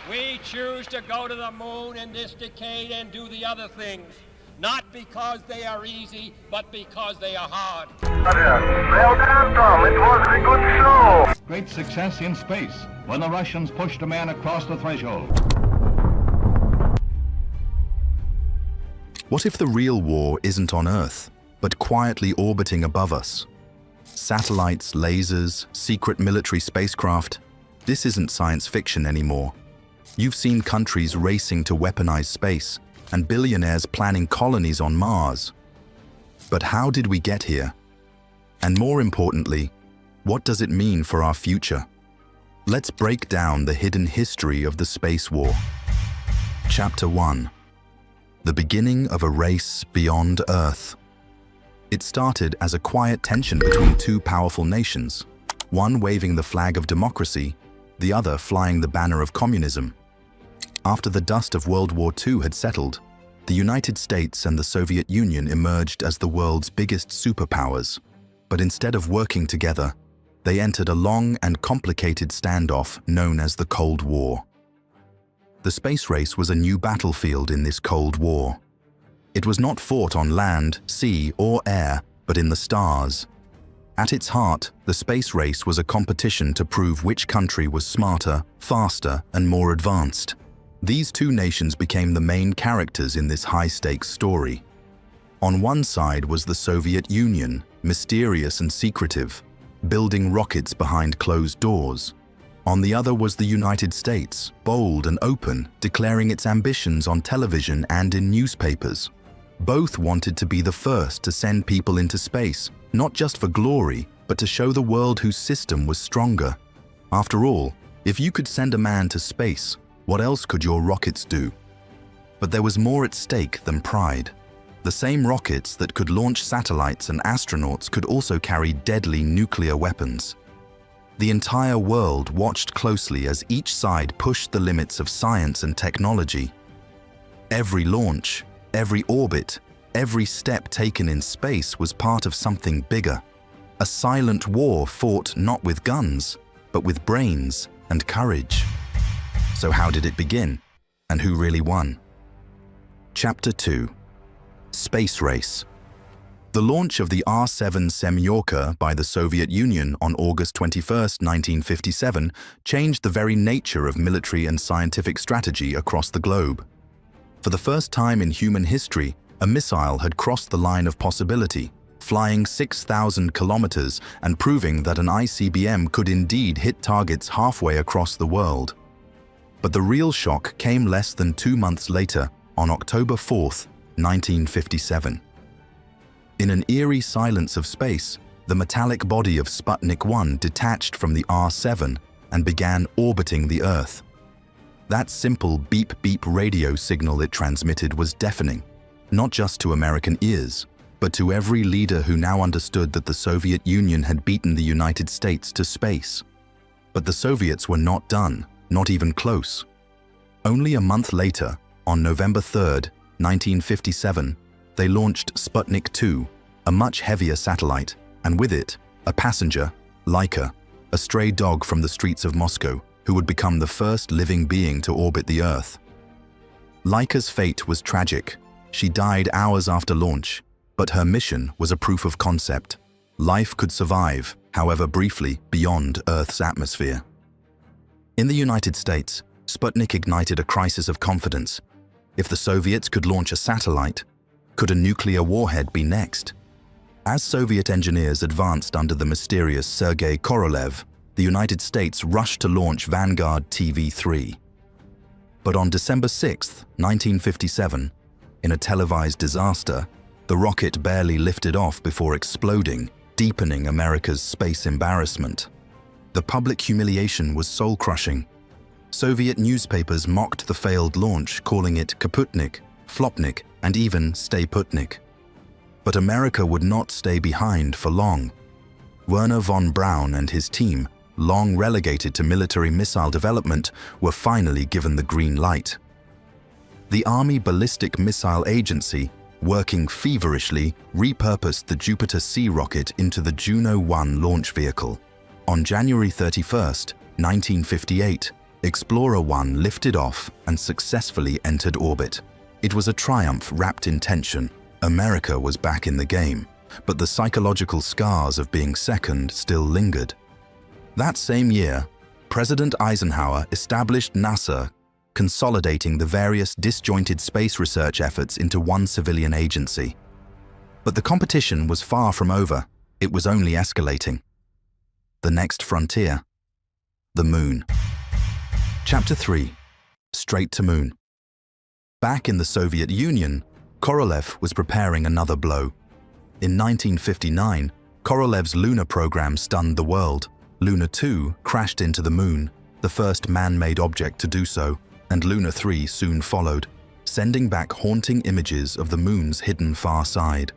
We choose to go to the moon in this decade and do the other things, not because they are easy, but because they are hard. Well done, Tom. It was a good show. Great success in space when the Russians pushed a man across the threshold. What if the real war isn't on Earth, but quietly orbiting above us? Satellites, lasers, secret military spacecraft. This isn't science fiction anymore. You've seen countries racing to weaponize space and billionaires planning colonies on Mars. But how did we get here? And more importantly, what does it mean for our future? Let's break down the hidden history of the space war. Chapter 1. The beginning of a race beyond Earth. It started as a quiet tension between two powerful nations, one waving the flag of democracy, the other flying the banner of communism. After the dust of World War II had settled, the United States and the Soviet Union emerged as the world's biggest superpowers. But instead of working together, they entered a long and complicated standoff known as the Cold War. The space race was a new battlefield in this Cold War. It was not fought on land, sea, or air, but in the stars. At its heart, the space race was a competition to prove which country was smarter, faster, and more advanced. These two nations became the main characters in this high-stakes story. On one side was the Soviet Union, mysterious and secretive, building rockets behind closed doors. On the other was the United States, bold and open, declaring its ambitions on television and in newspapers. Both wanted to be the first to send people into space, not just for glory, but to show the world whose system was stronger. After all, if you could send a man to space, what else could your rockets do? But there was more at stake than pride. The same rockets that could launch satellites and astronauts could also carry deadly nuclear weapons. The entire world watched closely as each side pushed the limits of science and technology. Every launch, every orbit, every step taken in space was part of something bigger. A silent war fought not with guns, but with brains and courage. So how did it begin? And who really won? Chapter 2. Space Race. The launch of the R-7 Semyorka by the Soviet Union on August 21, 1957, changed the very nature of military and scientific strategy across the globe. For the first time in human history, a missile had crossed the line of possibility, flying 6,000 kilometers and proving that an ICBM could indeed hit targets halfway across the world. But the real shock came less than 2 months later, on October 4, 1957. In an eerie silence of space, the metallic body of Sputnik 1 detached from the R-7 and began orbiting the Earth. That simple beep-beep radio signal it transmitted was deafening, not just to American ears, but to every leader who now understood that the Soviet Union had beaten the United States to space. But the Soviets were not done, not even close. Only a month later, on November 3, 1957, they launched Sputnik 2, a much heavier satellite, and with it, a passenger, Laika, a stray dog from the streets of Moscow, who would become the first living being to orbit the Earth. Laika's fate was tragic. She died hours after launch, but her mission was a proof of concept. Life could survive, however briefly, beyond Earth's atmosphere. In the United States, Sputnik ignited a crisis of confidence. If the Soviets could launch a satellite, could a nuclear warhead be next? As Soviet engineers advanced under the mysterious Sergei Korolev, the United States rushed to launch Vanguard TV-3. But on December 6, 1957, in a televised disaster, the rocket barely lifted off before exploding, deepening America's space embarrassment. The public humiliation was soul-crushing. Soviet newspapers mocked the failed launch, calling it Kaputnik, Flopnik, and even Stay Putnik. But America would not stay behind for long. Wernher von Braun and his team, long relegated to military missile development, were finally given the green light. The Army Ballistic Missile Agency, working feverishly, repurposed the Jupiter C rocket into the Juno 1 launch vehicle. On January 31, 1958, Explorer 1 lifted off and successfully entered orbit. It was a triumph wrapped in tension. America was back in the game, but the psychological scars of being second still lingered. That same year, President Eisenhower established NASA, consolidating the various disjointed space research efforts into one civilian agency. But the competition was far from over. It was only escalating. The next frontier. The Moon. Chapter 3. Straight to Moon. Back in the Soviet Union, Korolev was preparing another blow. In 1959, Korolev's lunar program stunned the world. Luna 2 crashed into the Moon, the first man-made object to do so, and Luna 3 soon followed, sending back haunting images of the Moon's hidden far side.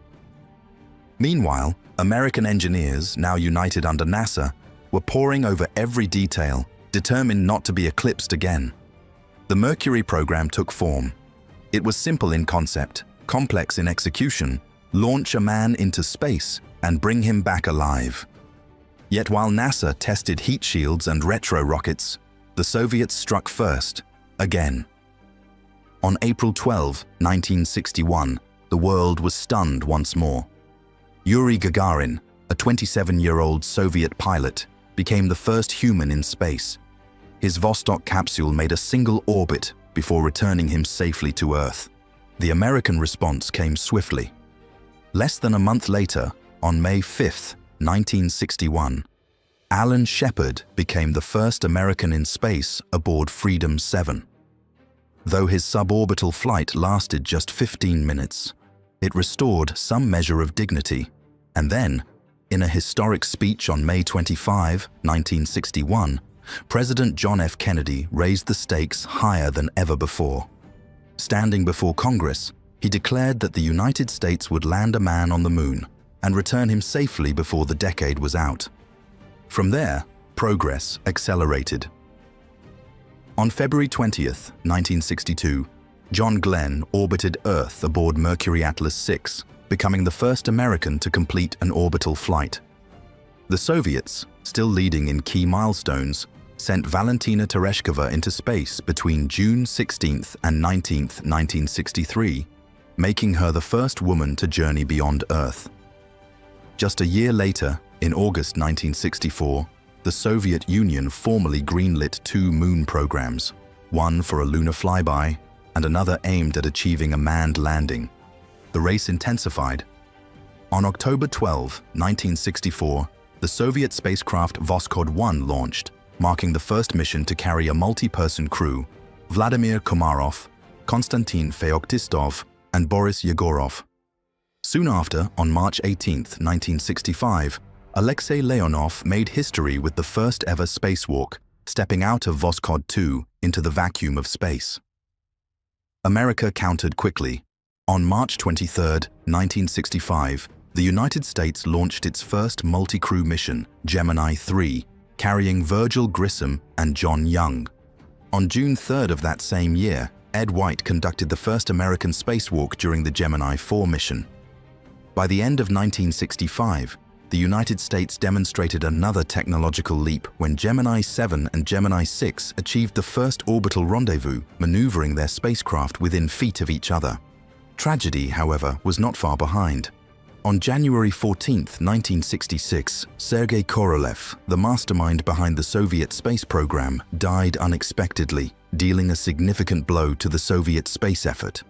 Meanwhile, American engineers, now united under NASA, were poring over every detail, determined not to be eclipsed again. The Mercury program took form. It was simple in concept, complex in execution: launch a man into space and bring him back alive. Yet while NASA tested heat shields and retro rockets, the Soviets struck first, again. On April 12, 1961, the world was stunned once more. Yuri Gagarin, a 27-year-old Soviet pilot, became the first human in space. His Vostok capsule made a single orbit before returning him safely to Earth. The American response came swiftly. Less than a month later, on May 5, 1961, Alan Shepard became the first American in space aboard Freedom 7. Though his suborbital flight lasted just 15 minutes, it restored some measure of dignity. And then, in a historic speech on May 25, 1961, President John F. Kennedy raised the stakes higher than ever before. Standing before Congress, he declared that the United States would land a man on the Moon and return him safely before the decade was out. From there, progress accelerated. On February 20, 1962, John Glenn orbited Earth aboard Mercury Atlas 6, becoming the first American to complete an orbital flight. The Soviets, still leading in key milestones, sent Valentina Tereshkova into space between June 16 and 19, 1963, making her the first woman to journey beyond Earth. Just a year later, in August 1964, the Soviet Union formally greenlit two moon programs, one for a lunar flyby and another aimed at achieving a manned landing. The race intensified. On October 12, 1964, the Soviet spacecraft Voskhod 1 launched, marking the first mission to carry a multi-person crew: Vladimir Komarov, Konstantin Feoktistov, and Boris Yegorov. Soon after, on March 18, 1965, Alexei Leonov made history with the first ever spacewalk, stepping out of Voskhod 2 into the vacuum of space. America countered quickly. On March 23, 1965, the United States launched its first multi-crew mission, Gemini 3, carrying Virgil Grissom and John Young. On June 3 of that same year, Ed White conducted the first American spacewalk during the Gemini 4 mission. By the end of 1965, the United States demonstrated another technological leap when Gemini 7 and Gemini 6 achieved the first orbital rendezvous, maneuvering their spacecraft within feet of each other. Tragedy, however, was not far behind. On January 14, 1966, Sergei Korolev, the mastermind behind the Soviet space program, died unexpectedly, dealing a significant blow to the Soviet space effort.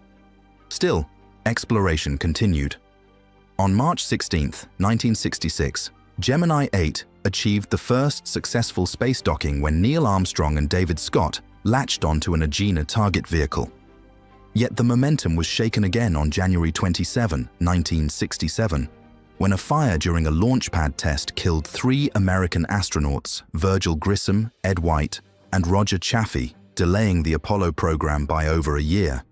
Still, exploration continued. On March 16, 1966, Gemini 8 achieved the first successful space docking when Neil Armstrong and David Scott latched onto an Agena target vehicle. Yet the momentum was shaken again on January 27, 1967, when a fire during a launch pad test killed 3 American astronauts, Virgil Grissom, Ed White, and Roger Chaffee, delaying the Apollo program by over a year.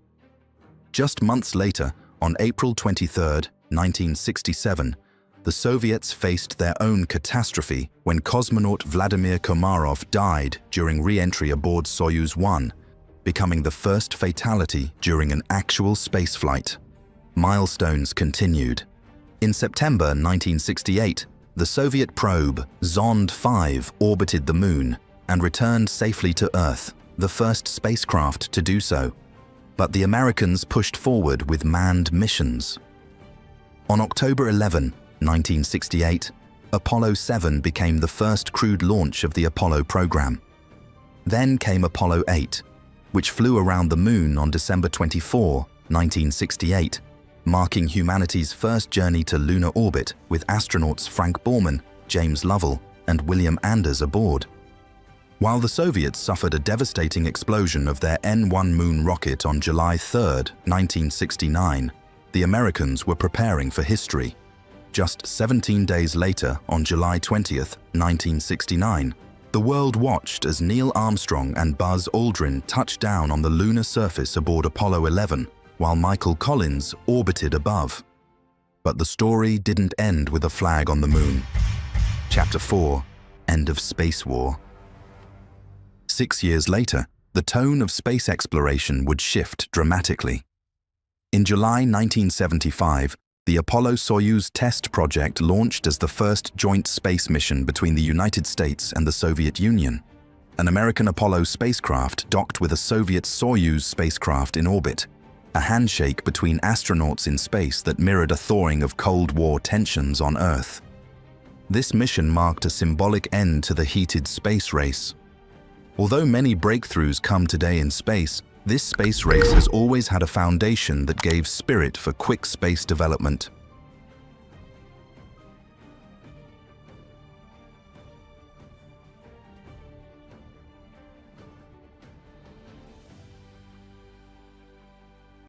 Just months later, on April 23, 1967, the Soviets faced their own catastrophe when cosmonaut Vladimir Komarov died during re-entry aboard Soyuz 1, becoming the first fatality during an actual spaceflight. Milestones continued. In September 1968, the Soviet probe Zond 5 orbited the Moon, and returned safely to Earth, the first spacecraft to do so. But the Americans pushed forward with manned missions. On October 11, 1968, Apollo 7 became the first crewed launch of the Apollo program. Then came Apollo 8, which flew around the Moon on December 24, 1968, marking humanity's first journey to lunar orbit with astronauts Frank Borman, James Lovell, and William Anders aboard. While the Soviets suffered a devastating explosion of their N-1 moon rocket on July 3, 1969, the Americans were preparing for history. Just 17 days later, on July 20, 1969, the world watched as Neil Armstrong and Buzz Aldrin touched down on the lunar surface aboard Apollo 11, while Michael Collins orbited above. But the story didn't end with a flag on the moon. Chapter 4: End of Space War. 6 years later, the tone of space exploration would shift dramatically. In July 1975, the Apollo-Soyuz test project launched as the first joint space mission between the United States and the Soviet Union. An American Apollo spacecraft docked with a Soviet Soyuz spacecraft in orbit, a handshake between astronauts in space that mirrored a thawing of Cold War tensions on Earth. This mission marked a symbolic end to the heated space race. Although many breakthroughs come today in space, this space race has always had a foundation that gave spirit for quick space development.